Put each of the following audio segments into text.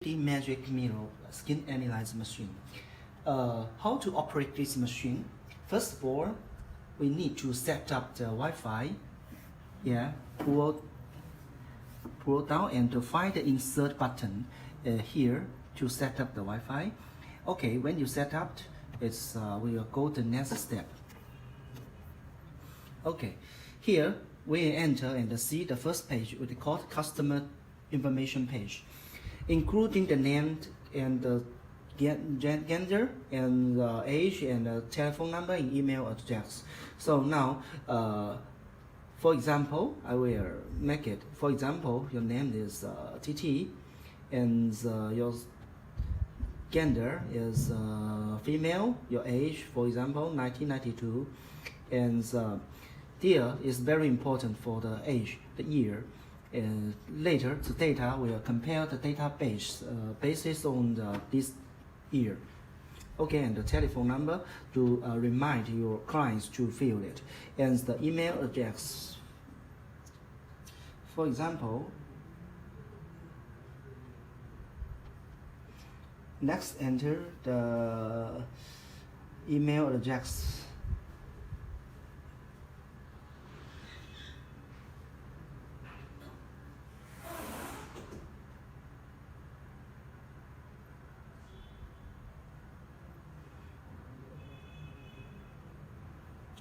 The Magic Mirror skin analyzer machine. How to operate this machine? First of all, we need to set up the Wi-Fi. Yeah, pull down and to find the insert button here to set up the Wi-Fi. Okay, when you set up, we will go to the next step. Okay, here we enter and see the first page, which is called customer information page, including the name and the gender and age and the telephone number and email address. So now, for example, I will make it. For example, your name is TT, and your gender is female. Your age, for example, 1992, and here is very important for the age, the year. Later, the data will compare the database basis on this year. Okay, and the telephone number to remind your clients to fill it, and the email address. For example, next enter the email address.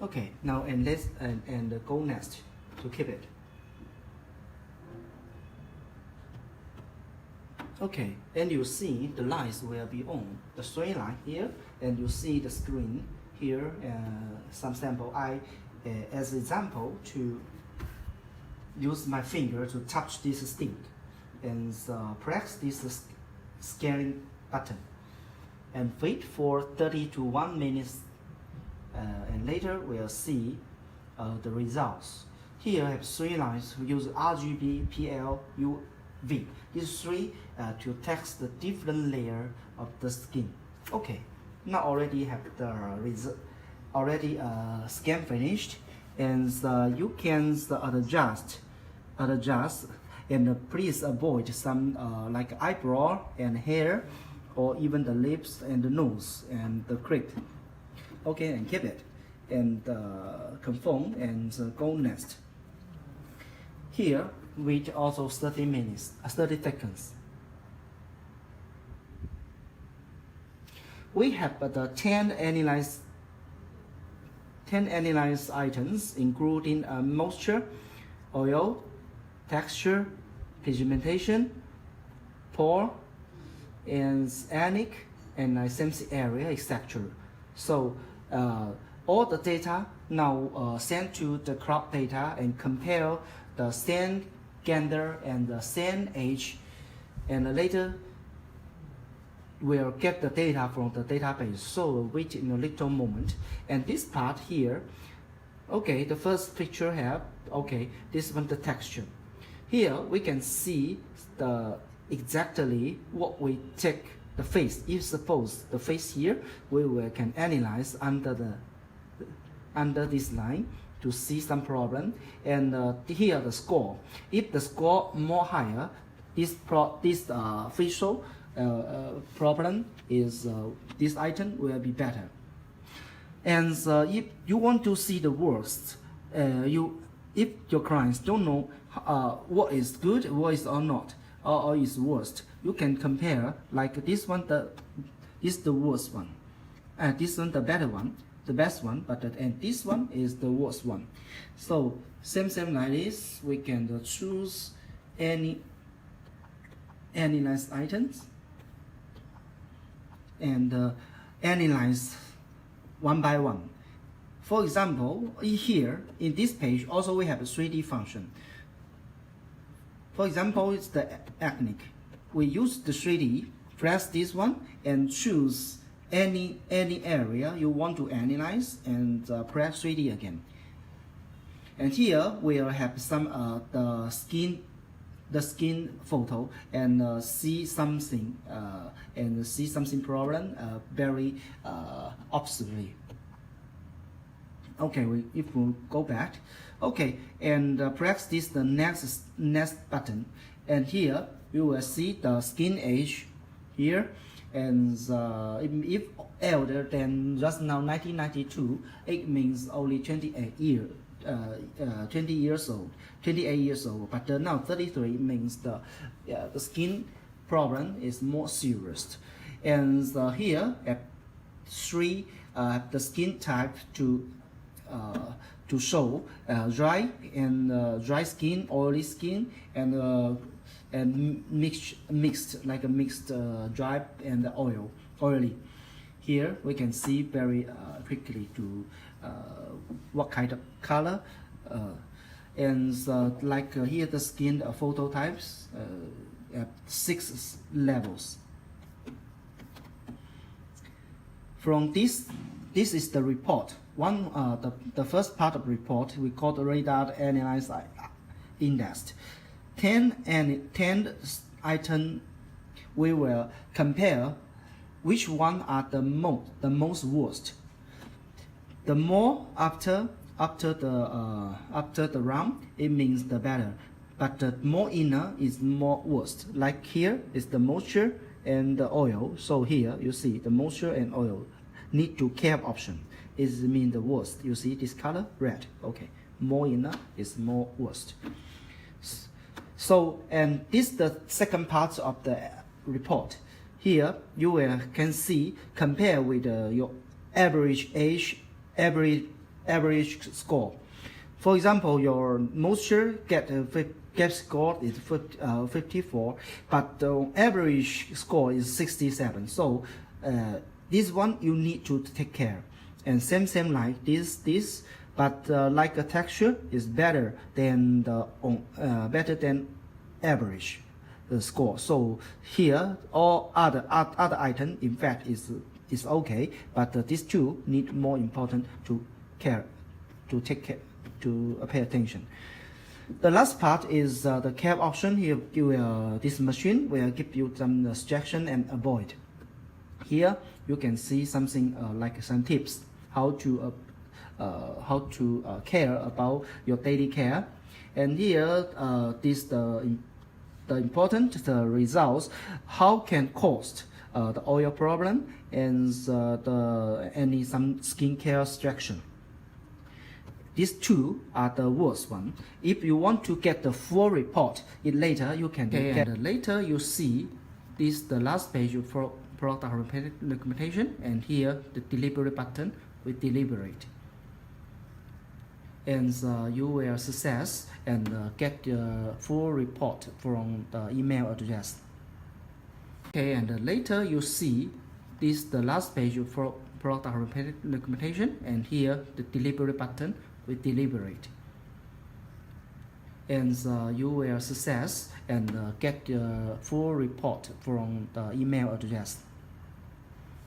Okay, now and let's go next to keep it. Okay, and you see the lights will be on, the three light here, and you see the screen here. Some sample. As example, to use my finger to touch this stick and press this scanning button, and wait for 30 to 1 minute. And later we'll see the results. Here I have three lines. We use RGB, PL, UV. These three to text the different layer of the skin. Okay, now already have the result. Already scan finished, and you can adjust, and please avoid some like eyebrow and hair, or even the lips and the nose and the clit. Okay, and keep it, and confirm, and go next. Here, wait also 30 minutes, 30 seconds. We have the 10 analyzed items, including moisture, oil, texture, pigmentation, pore, and anic, and SMC area, etc. So all the data now sent to the crop data and compare the same gender and the same age, and later we'll get the data from the database. So wait in a little moment. And this part here, okay, the first picture have, okay, this one the texture. Here we can see the exactly what we take. The face, if suppose the face here, we can analyze under this line to see some problem, and here the score. If the score more higher, this facial problem is this item will be better. And if you want to see the worst, if your clients don't know what is good, what is or not, or is worst, you can compare like this one. Is the worst one, and this one the better one, the best one, and this one is the worst one. So same like this, we can choose any analyze items and analyze one by one. For example, here in this page also we have a 3D function. For example, it's the ethnic. We use the 3D, press this one, and choose any area you want to analyze, and press 3D again. And here we'll have some the skin photo, and see something problem very obviously. Okay, if we go back, okay, and press the next button, and here you will see the skin age here, and if elder than just now 1992, it means only 28 years old, 28 years old. But now 33 means the skin problem is more serious. And here at 3, the skin type to show dry and dry skin, oily skin, and mixed like a mixed dry and oily. Here we can see very quickly to what kind of color, and like here the skin photo types at 6 levels. From this is the report. The first part of report we call the radar analysis index. 10 items we will compare which one are the most worst. The more after the round, it means the better. But the more inner is more worst. Like here is the moisture and the oil. So here you see the moisture and oil need to care option. It means the worst. You see this color red. Okay, more inner is more worst. So, and this is the second part of the report. Here you can see compare with your average age, average score. For example, your moisture get score is 54, but the average score is 67. So this one you need to take care. And same like this, but like a texture is better than average score. So here all other item in fact is okay, but these two need more important to take care, to pay attention. The last part is the care option. Here this machine will give you some suggestion and avoid. Here you can see something like some tips how to care about your daily care. And here this the important results, how can cause the oil problem and any some skincare distraction. These two are the worst one. If you want to get the full report, later you can get. Later you see this the last page for product documentation, and here the delivery button with deliberate. And you will access and get the full report from the email address. Okay, and later you see this the last page for product documentation, and here the delivery button with deliberate. And you will access and get the full report from the email address.